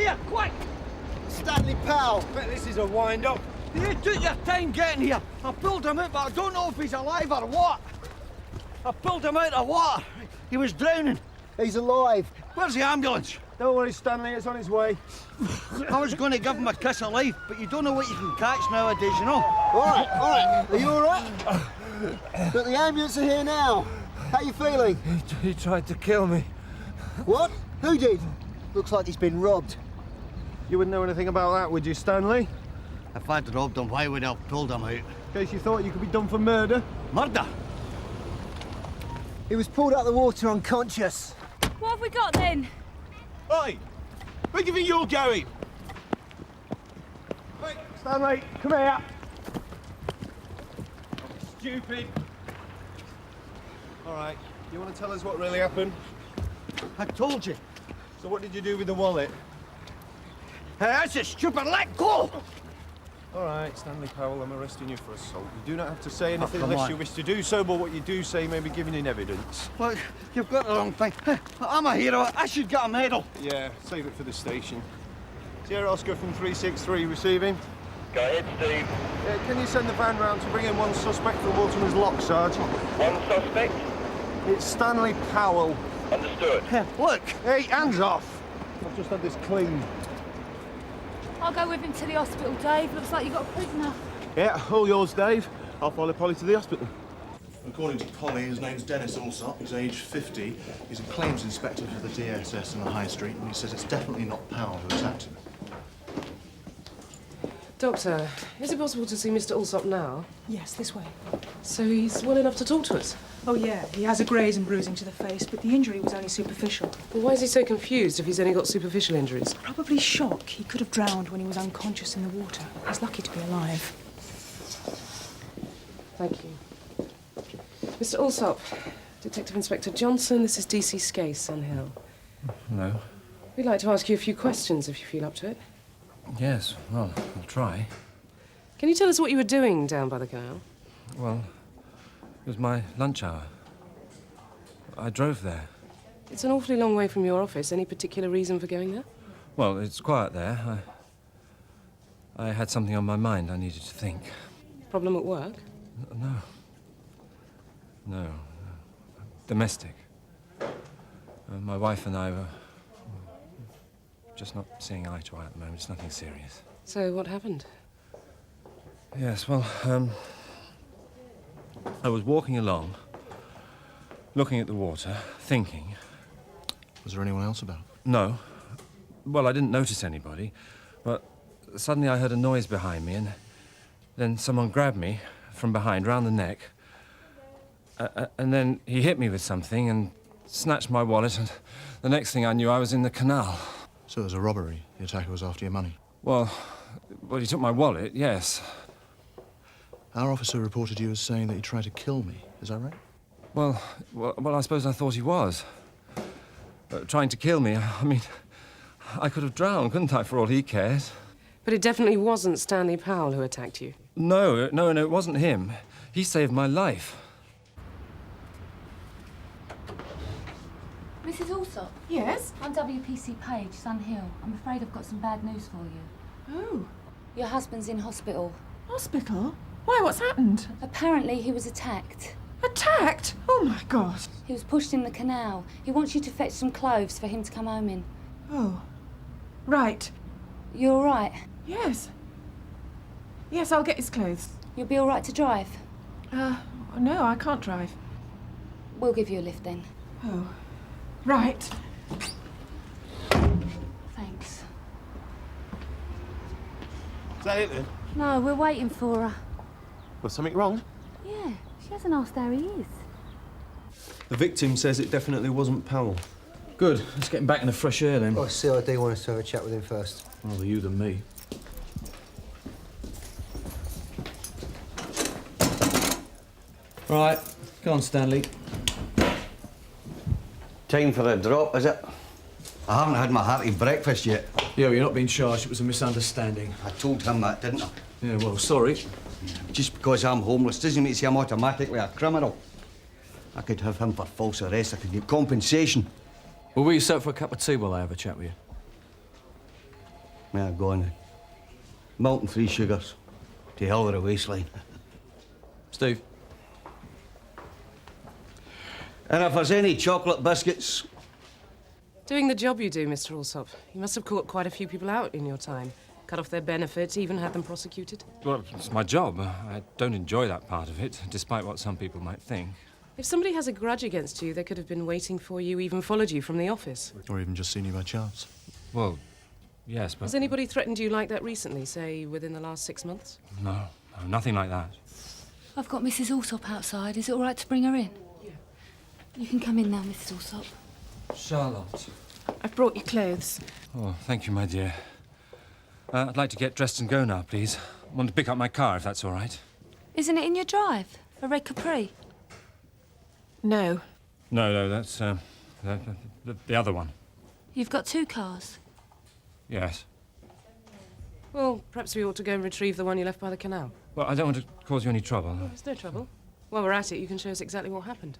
here, quick! Stanley Powell! Bet this is a wind-up. You took your time getting here. I pulled him out, but I don't know if he's alive or what. I pulled him out of water. He was drowning. He's alive. Where's the ambulance? Don't worry, Stanley, it's on its way. I was going to give him a kiss of life, but you don't know what you can catch nowadays, you know? All right. Are you all right? But the ambulance are here now. How you feeling? He tried to kill me. What? Who did? Looks like he's been robbed. You wouldn't know anything about that, would you, Stanley? If I'd robbed him, why would I have pulled him out? In case you thought you could be done for murder. Murder? He was pulled out of the water unconscious. What have we got then? Oi! Where do you think you're going? Hey, Stanley, come here. Stupid. All right, you want to tell us what really happened? I told you. So what did you do with the wallet? Hey, that's a stupid, let go! All right, Stanley Powell, I'm arresting you for assault. You do not have to say anything come unless on. you wish to do so, but what you do say may be giving in evidence. Look, you've got the wrong thing. I'm a hero. I should get a medal. Yeah, save it for the station. Sierra Oscar from 363 receiving. Go ahead, Steve. Can you send the van round to bring in one suspect for Waterman's Lock, Sarge? One suspect? It's Stanley Powell. Understood. Look. Hey, hands off! I've just had this cleaned. I'll go with him to the hospital, Dave. Looks like you got a prisoner. Yeah, all yours, Dave. I'll follow Polly to the hospital. According to Polly, his name's Dennis Allsop. He's aged 50. He's a claims inspector for the D.S.S. in the High Street, and he says it's definitely not Powell who attacked him. Doctor, is it possible to see Mr. Allsop now? Yes, this way. So he's well enough to talk to us? Oh, yeah. He has a graze and bruising to the face, but the injury was only superficial. Well, why is he so confused if he's only got superficial injuries? Probably shock. He could have drowned when he was unconscious in the water. He's lucky to be alive. Thank you. Mr. Allsop, Detective Inspector Johnson, this is D.C. Skase, Sun Hill. Hello. We'd like to ask you a few questions if you feel up to it. Yes, well, I'll try. Can you tell us what you were doing down by the canal? Well, it was my lunch hour. I drove there. It's an awfully long way from your office. Any particular reason for going there? Well, it's quiet there. I had something on my mind I needed to think. Problem at work? No. Domestic. My wife and I were just not seeing eye to eye at the moment. It's nothing serious. So what happened? Yes, well, I was walking along, looking at the water, thinking. Was there anyone else about? No. Well, I didn't notice anybody, but suddenly I heard a noise behind me, and then someone grabbed me from behind, round the neck, and then he hit me with something and snatched my wallet, and the next thing I knew, I was in the canal. So it was a robbery. The attacker was after your money. Well, he took my wallet, yes. Our officer reported you as saying that he tried to kill me. Is that right? Well, I suppose I thought he was. Trying to kill me, I mean, I could have drowned, couldn't I, for all he cared? But it definitely wasn't Stanley Powell who attacked you. No, it wasn't him. He saved my life. Mrs. Allsop? Yes? I'm WPC Page, Sun Hill. I'm afraid I've got some bad news for you. Oh. Your husband's in hospital. Hospital? Why, what's happened? Apparently he was attacked. Attacked? Oh, my God. He was pushed in the canal. He wants you to fetch some clothes for him to come home in. Oh. Right. You all right? Yes. Yes, I'll get his clothes. You'll be all right to drive? No, I can't drive. We'll give you a lift then. Oh. Right. Thanks. Is that it, then? No, we're waiting for her. Was something wrong? Yeah, she hasn't asked how he is. The victim says it definitely wasn't Powell. Good. Let's get him back in the fresh air, then. Oh, CID want us to have a chat with him first. Rather you than me. Right. Go on, Stanley. Time for a drop, is it? I haven't had my hearty breakfast yet. Yeah, well, you're not being charged. It was a misunderstanding. I told him that, didn't I? Yeah, well, sorry. Just because I'm homeless doesn't mean I'm automatically a criminal. I could have him for false arrest. I could get compensation. Well, will you sit for a cup of tea while I have a chat with you? Yeah, go on then. Malt and 3 sugars. To hell with a waistline. Steve. And if there's any chocolate biscuits... Doing the job you do, Mr. Alsop, you must have caught quite a few people out in your time. Cut off their benefits, even had them prosecuted. Well, it's my job. I don't enjoy that part of it, despite what some people might think. If somebody has a grudge against you, they could have been waiting for you, even followed you from the office. Or even just seen you by chance. Well, yes, but... Has anybody threatened you like that recently, say, within the last 6 months? No, nothing like that. I've got Mrs. Alsop outside. Is it all right to bring her in? Yeah. You can come in now, Mrs. Alsop. Charlotte. I've brought you clothes. Oh, thank you, my dear. I'd like to get dressed and go now, please. I want to pick up my car, if that's all right. Isn't it in your drive? A red Capri? No. No, that's, the other one. You've got 2 cars. Yes. Well, perhaps we ought to go and retrieve the one you left by the canal. Well, I don't want to cause you any trouble. Oh, there's no trouble. While we're at it, you can show us exactly what happened.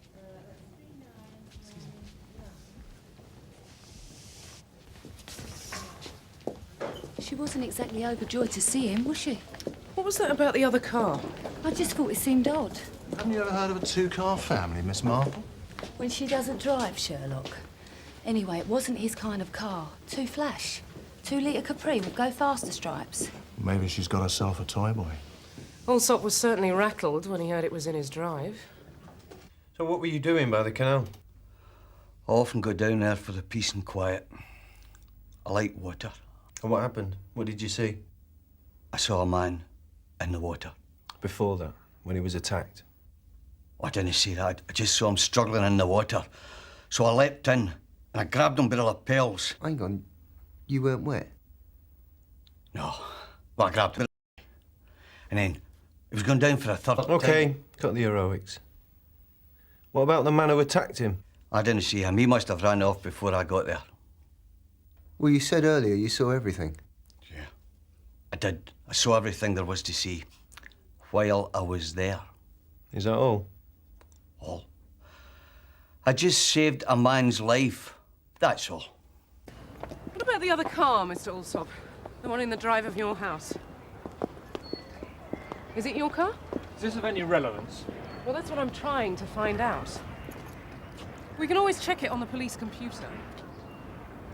She wasn't exactly overjoyed to see him, was she? What was that about the other car? I just thought it seemed odd. Haven't you ever heard of a 2-car family, Miss Marple? When she doesn't drive, Sherlock. Anyway, it wasn't his kind of car. Too flash. 2-litre Capri would go faster stripes. Maybe she's got herself a toy boy. Alsop was certainly rattled when he heard it was in his drive. So what were you doing by the canal? I often go down there for the peace and quiet. I like water. And what happened? What did you see? I saw a man in the water. Before that, when he was attacked? I didn't see that. I just saw him struggling in the water. So I leapt in and I grabbed him by the lapels. Hang on, you weren't wet? No. Well, I grabbed him. And then he was going down for a third OK, time. cut the heroics. What about the man who attacked him? I didn't see him. He must have run off before I got there. Well, you said earlier you saw everything. Yeah, I did. I saw everything there was to see while I was there. Is that all? All. I just saved a man's life. That's all. What about the other car, Mr. Alsop? The one in the drive of your house? Is it your car? Is this of any relevance? Well, that's what I'm trying to find out. We can always check it on the police computer.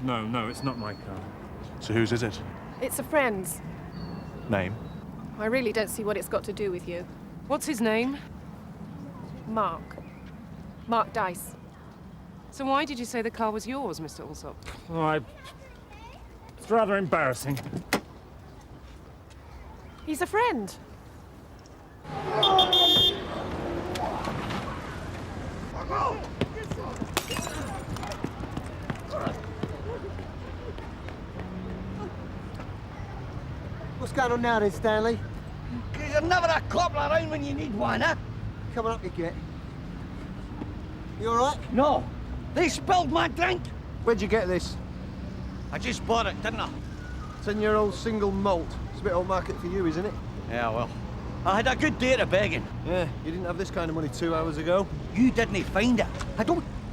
No, it's not my car. So whose is it? It's a friend's. Name? I really don't see what it's got to do with you. What's his name? Mark. Mark Dice. So why did you say the car was yours, Mr. Alsop? Oh, it's rather embarrassing. He's a friend. What's going on now then, Stanley? There's never a cop around when you need one, huh? Coming up you get. You all right? No. They spilled my drink. Where'd you get this? I just bought it, didn't I? 10-year-old single malt. It's a bit old market for you, isn't it? Yeah, well, I had a good day to begging. Yeah, you didn't have this kind of money 2 hours ago. You didn't find it. I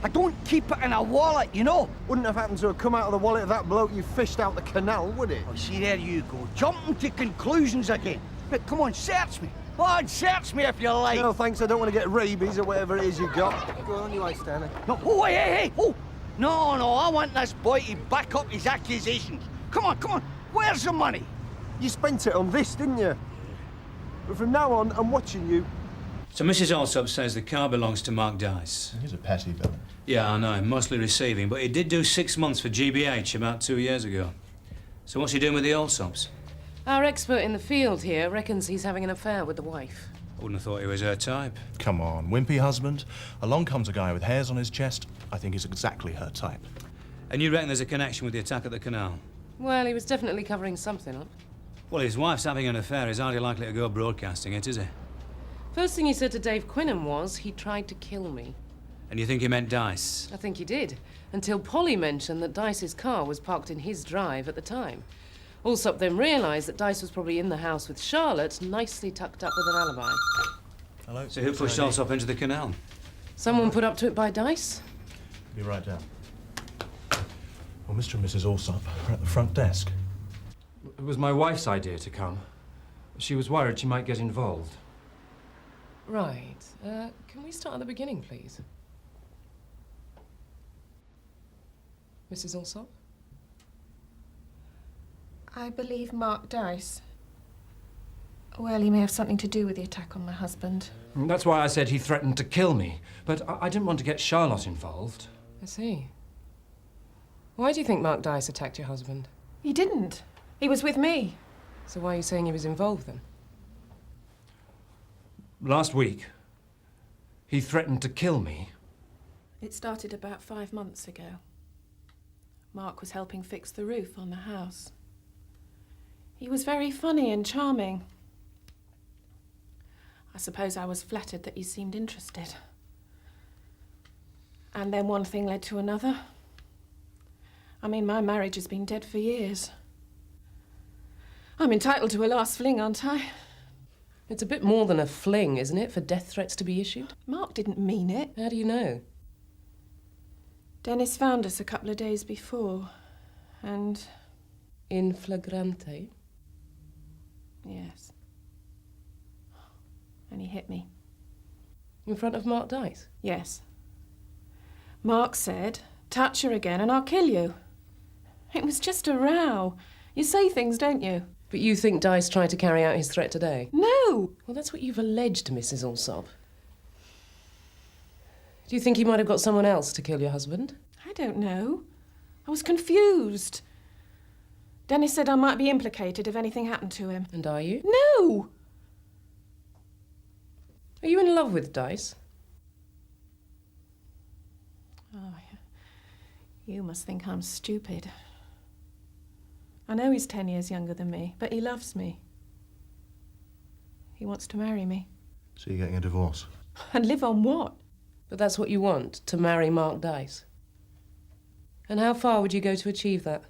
don't keep it in a wallet, you know. Wouldn't have happened to have come out of the wallet of that bloke you fished out the canal, would it? Oh, see, there you go. Jumping to conclusions again. But come on, search me. Oh, search me if you like. No, thanks, I don't want to get rabies or whatever it is you got. Go on your way, Stanley. No, oh, hey. Oh, no, I want this boy to back up his accusations. Come on. Where's the money? You spent it on this, didn't you? But from now on, I'm watching you. So Mrs. Alsop says the car belongs to Mark Dice. He's a petty villain. Yeah, I know, mostly receiving, but he did do 6 months for GBH about 2 years ago. So what's he doing with the Alsops? Our expert in the field here reckons he's having an affair with the wife. I wouldn't have thought he was her type. Come on, wimpy husband. Along comes a guy with hairs on his chest. I think he's exactly her type. And you reckon there's a connection with the attack at the canal? Well, he was definitely covering something up. Well, his wife's having an affair. He's hardly likely to go broadcasting it, is he? First thing he said to Dave Quinnan was he tried to kill me. And you think he meant Dice? I think he did, until Polly mentioned that Dice's car was parked in his drive at the time. Alsop then realised that Dice was probably in the house with Charlotte, nicely tucked up with an alibi. Hello? So who pushed Alsop into the canal? Someone put up to it by Dice? Be right down. Well, Mr. and Mrs. Alsop are at the front desk. It was my wife's idea to come. She was worried she might get involved. Right. Can we start at the beginning, please? Mrs. Alsop? I believe Mark Dice. Well, he may have something to do with the attack on my husband. That's why I said he threatened to kill me. But I didn't want to get Charlotte involved. I see. Why do you think Mark Dice attacked your husband? He didn't. He was with me. So why are you saying he was involved, then? Last week, he threatened to kill me. It started about 5 months ago. Mark was helping fix the roof on the house. He was very funny and charming. I suppose I was flattered that he seemed interested. And then one thing led to another. I mean, my marriage has been dead for years. I'm entitled to a last fling, aren't I? It's a bit more than a fling, isn't it, for death threats to be issued? Mark didn't mean it. How do you know? Dennis found us a couple of days before, and... In flagrante? Yes. And he hit me. In front of Mark Dice? Yes. Mark said, touch her again and I'll kill you. It was just a row. You say things, don't you? But you think Dice tried to carry out his threat today? No! Well, that's what you've alleged, Mrs. Alsop. Do you think he might have got someone else to kill your husband? I don't know. I was confused. Dennis said I might be implicated if anything happened to him. And are you? No! Are you in love with Dice? Oh, you must think I'm stupid. I know he's 10 years younger than me, but he loves me. He wants to marry me. So you're getting a divorce? And live on what? But that's what you want, to marry Mark Dice. And how far would you go to achieve that?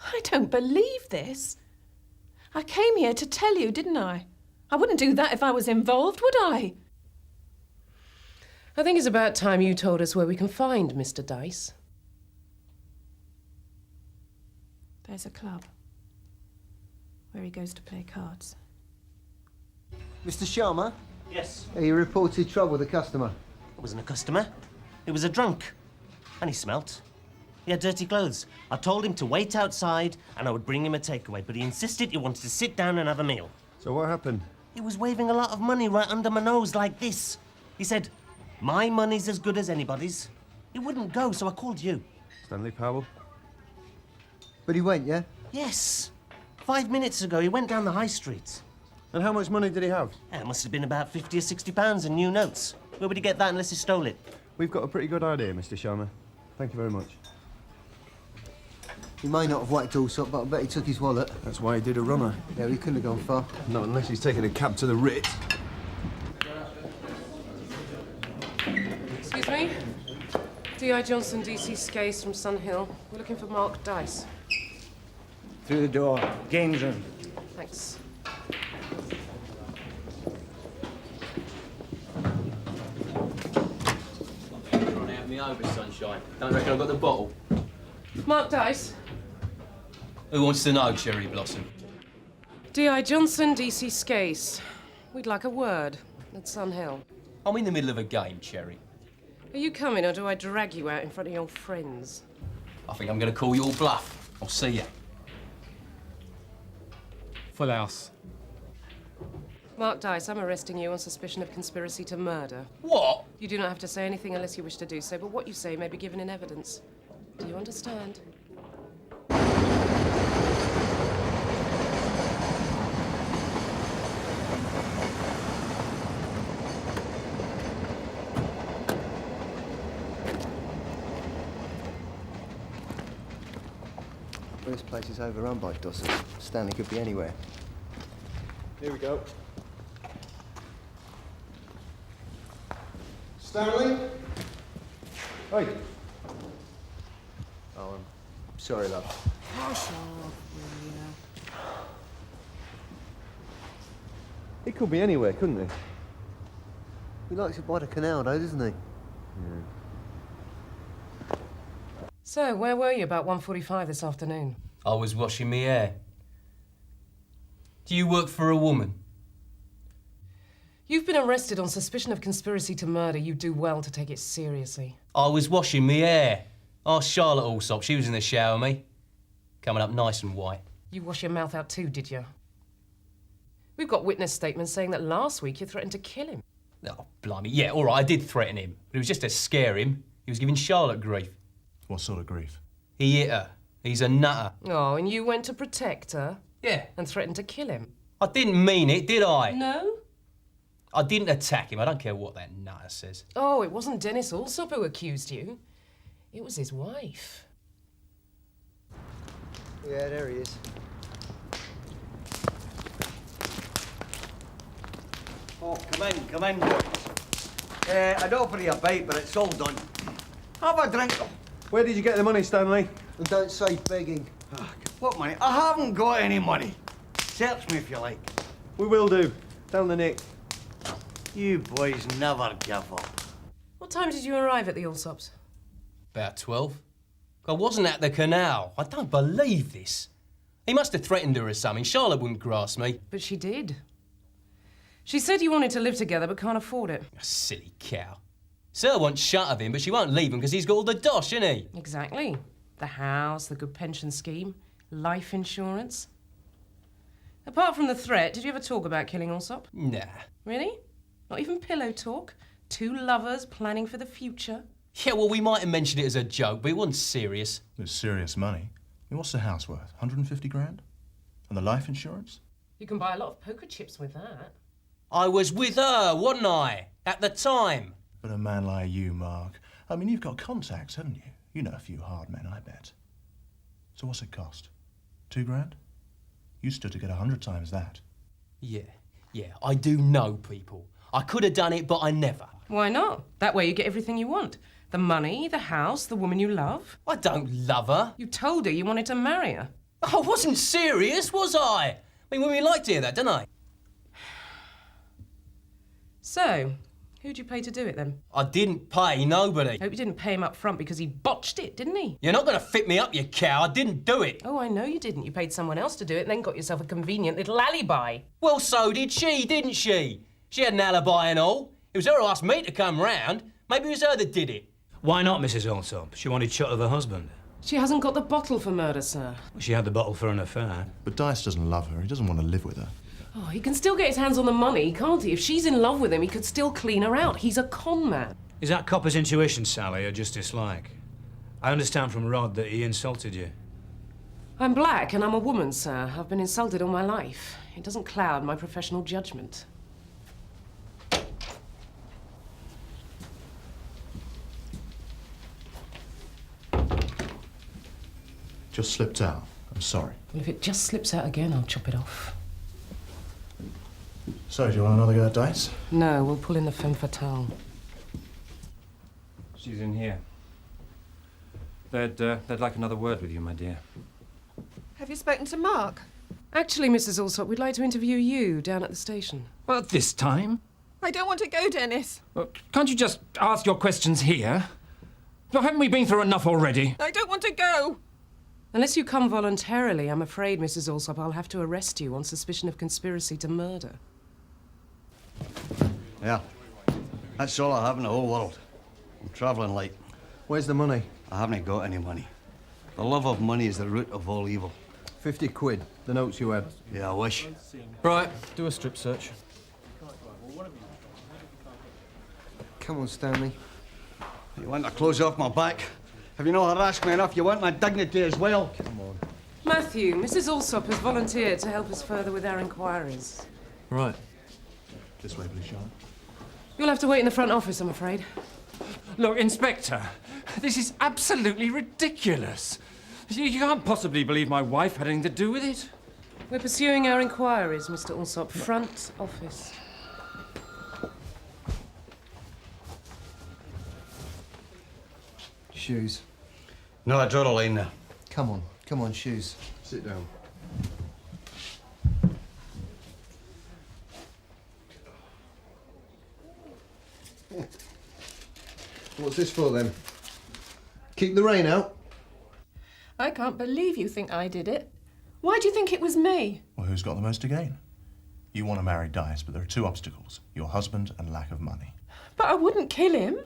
I don't believe this. I came here to tell you, didn't I? I wouldn't do that if I was involved, would I? I think it's about time you told us where we can find Mr. Dice. There's a club where he goes to play cards. Mr. Sharma? Yes. You reported trouble with a customer. It wasn't a customer. It was a drunk. And he smelt. He had dirty clothes. I told him to wait outside and I would bring him a takeaway, but he insisted he wanted to sit down and have a meal. So what happened? He was waving a lot of money right under my nose like this. He said, my money's as good as anybody's. He wouldn't go, so I called you. Stanley Powell? But he went, yeah? Yes. 5 minutes ago, he went down the high street. And how much money did he have? It must have been about 50 or 60 pounds in new notes. Where would he get that unless he stole it? We've got a pretty good idea, Mr. Sharma. Thank you very much. He may not have whacked Alsop, but I bet he took his wallet. That's why he did a runner. Yeah, he couldn't have gone far. Not unless he's taken a cab to the Ritz. Excuse me? D.I. Johnson, D.C. Case from Sun Hill. We're looking for Mark Dice. Through the door. Games room. Thanks. Trying to have me over, sunshine. Don't reckon I've got the bottle. Mark Dice. Who wants to know, Cherry Blossom? D.I. Johnson, D.C. Case. We'd like a word at Sun Hill. I'm in the middle of a game, Cherry. Are you coming, or do I drag you out in front of your friends? I think I'm going to call you all bluff. I'll see you. Full house. Mark Dice, I'm arresting you on suspicion of conspiracy to murder. What? You do not have to say anything unless you wish to do so, but what you say may be given in evidence. Do you understand? This place is overrun by dossers. Stanley could be anywhere. Here we go. Stanley? Hey. Oh, I'm sorry, love. Hush off, will you? He could be anywhere, couldn't he? He likes it by the canal, though, doesn't he? Yeah. So, where were you about 1:45 this afternoon? I was washing me hair. Do you work for a woman? You've been arrested on suspicion of conspiracy to murder. You do well to take it seriously. I was washing me hair. Ask Charlotte Allsop. She was in the shower, me. Coming up nice and white. You wash your mouth out too, did you? We've got witness statements saying that last week you threatened to kill him. Oh, blimey. Yeah, all right, I did threaten him. But it was just to scare him. He was giving Charlotte grief. What sort of grief? He hit her. He's a nutter. Oh, and you went to protect her? Yeah. And threatened to kill him? I didn't mean it, did I? No? I didn't attack him. I don't care what that nutter says. Oh, it wasn't Dennis Allsop who accused you. It was his wife. Yeah, there he is. Oh, come in. I'd offer you a bite, but it's all done. Have a drink. Where did you get the money, Stanley? And don't say begging. What money? I haven't got any money. Search me if you like. We will do. Down the neck. You boys never give up. What time did you arrive at the Allsops? About 12. I wasn't at the canal. I don't believe this. He must have threatened her or something. Charlotte wouldn't grasp me. But she did. She said you wanted to live together but can't afford it. A silly cow. Sir wants shut of him, but she won't leave him because he's got all the dosh, isn't he? Exactly. The house, the good pension scheme, life insurance. Apart from the threat, did you ever talk about killing Allsop? Nah. Really? Not even pillow talk? Two lovers planning for the future? Yeah, well, we might have mentioned it as a joke, but it wasn't serious. It's serious money. I mean, what's the house worth? 150 grand? And the life insurance? You can buy a lot of poker chips with that. I was with her, wasn't I? At the time. But a man like you, Mark, I mean, you've got contacts, haven't you? You know a few hard men, I bet. So what's it cost? 2 grand? You stood to get 100 times that. Yeah, I do know people. I could have done it, but I never. Why not? That way you get everything you want. The money, the house, the woman you love. I don't love her. You told her you wanted to marry her. I wasn't serious, was I? I mean, women like to hear that, don't I? So, who'd you pay to do it then? I didn't pay nobody. Hope you didn't pay him up front because he botched it, didn't he? You're not going to fit me up, you cow. I didn't do it. Oh, I know you didn't. You paid someone else to do it and then got yourself a convenient little alibi. Well, so did she, didn't she? She had an alibi and all. It was her who asked me to come round. Maybe it was her that did it. Why not, Mrs. Allsop? She wanted shot of her husband. She hasn't got the bottle for murder, sir. She had the bottle for an affair. But Dice doesn't love her. He doesn't want to live with her. Oh, he can still get his hands on the money, can't he? If she's in love with him, he could still clean her out. He's a con man. Is that copper's intuition, Sally, or just dislike? I understand from Rod that he insulted you. I'm black and I'm a woman, sir. I've been insulted all my life. It doesn't cloud my professional judgment. Just slipped out. I'm sorry. Well, if it just slips out again, I'll chop it off. So, do you want another go at Dice? No, we'll pull in the femme fatale. She's in here. They'd like another word with you, my dear. Have you spoken to Mark? Actually, Mrs. Allsop, we'd like to interview you down at the station. Well, this time? I don't want to go, Dennis. Well, can't you just ask your questions here? Well, haven't we been through enough already? I don't want to go. Unless you come voluntarily, I'm afraid, Mrs. Allsop, I'll have to arrest you on suspicion of conspiracy to murder. Yeah. That's all I have in the whole world. I'm travelling light. Where's the money? I haven't got any money. The love of money is the root of all evil. 50 quid. The notes you had. Yeah, I wish. Right, do a strip search. Come on, Stanley. You want the clothes off my back? Have you not harassed me enough? You want my dignity as well? Come on. Matthew, Mrs. Allsop has volunteered to help us further with our inquiries. Right. This way, please, Sean. You'll have to wait in the front office, I'm afraid. Look, Inspector, this is absolutely ridiculous. You can't possibly believe my wife had anything to do with it. We're pursuing our inquiries, Mr. Allsop. Front office. Shoes. No, I draw the line there. Come on, shoes. Sit down. What's this for, then? Keep the rain out? I can't believe you think I did it. Why do you think it was me? Well, who's got the most to gain? You want to marry Dice, but there are two obstacles. Your husband and lack of money. But I wouldn't kill him.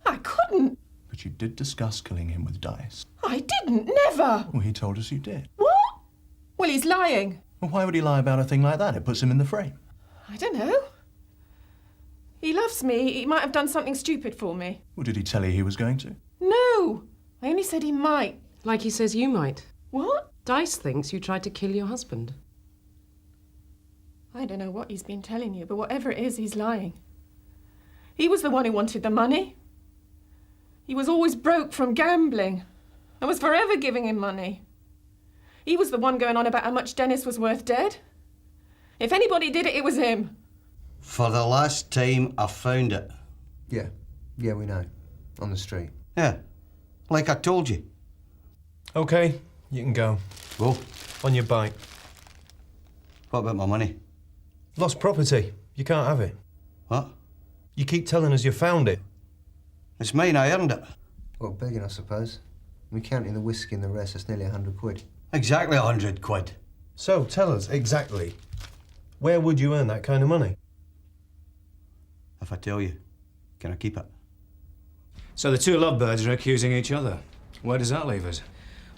I couldn't. But you did discuss killing him with Dice. I didn't, never. Well, he told us you did. What? Well, he's lying. Well, why would he lie about a thing like that? It puts him in the frame. I don't know. He loves me. He might have done something stupid for me. Well, did he tell you he was going to? No. I only said he might. Like he says you might. What? Dice thinks you tried to kill your husband. I don't know what he's been telling you, but whatever it is, he's lying. He was the one who wanted the money. He was always broke from gambling. I was forever giving him money. He was the one going on about how much Dennis was worth dead. If anybody did it, it was him. For the last time, I found it. Yeah. Yeah, we know. On the street. Yeah. Like I told you. OK, you can go. Go? On your bike. What about my money? Lost property. You can't have it. What? You keep telling us you found it. It's mine, I earned it. Well, begging, I suppose. We counting the whiskey and the rest, that's nearly 100 quid. Exactly 100 quid. So, tell us, exactly, where would you earn that kind of money? If I tell you, can I keep it? So the two lovebirds are accusing each other. Where does that leave us?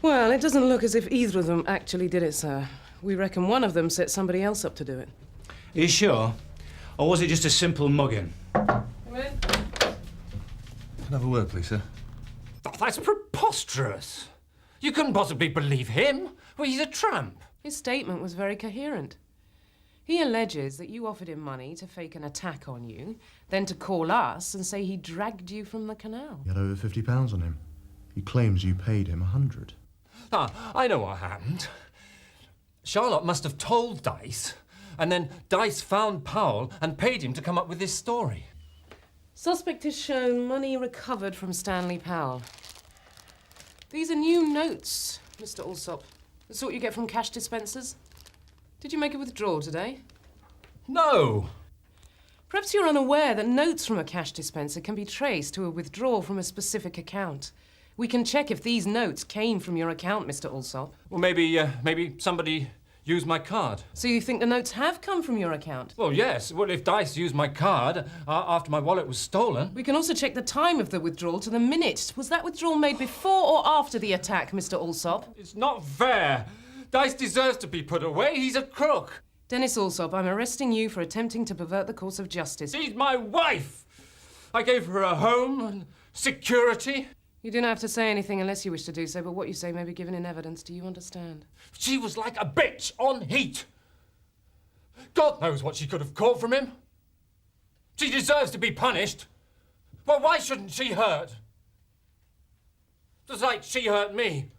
Well, it doesn't look as if either of them actually did it, sir. We reckon one of them set somebody else up to do it. Are you sure? Or was it just a simple mugging? Come in. Can I have a word, please, sir? That's preposterous. You couldn't possibly believe him. Well, he's a tramp. His statement was very coherent. He alleges that you offered him money to fake an attack on you, then to call us and say he dragged you from the canal. He had over £50 on him. He claims you paid him 100. Ah, I know what happened. Charlotte must have told Dice, and then Dice found Powell and paid him to come up with this story. Suspect has shown money recovered from Stanley Powell. These are new notes, Mr. Alsop. The sort you get from cash dispensers. Did you make a withdrawal today? No. Perhaps you're unaware that notes from a cash dispenser can be traced to a withdrawal from a specific account. We can check if these notes came from your account, Mr. Alsop. Well, maybe somebody used my card. So you think the notes have come from your account? Well, yes. Well, if Dice used my card after my wallet was stolen... We can also check the time of the withdrawal to the minute. Was that withdrawal made before or after the attack, Mr. Alsop? It's not fair. Dice deserves to be put away. He's a crook. Dennis Alsop, I'm arresting you for attempting to pervert the course of justice. She's my wife. I gave her a home and security. You don't have to say anything unless you wish to do so, but what you say may be given in evidence. Do you understand? She was like a bitch on heat. God knows what she could have caught from him. She deserves to be punished. Well, why shouldn't she hurt? Just like she hurt me.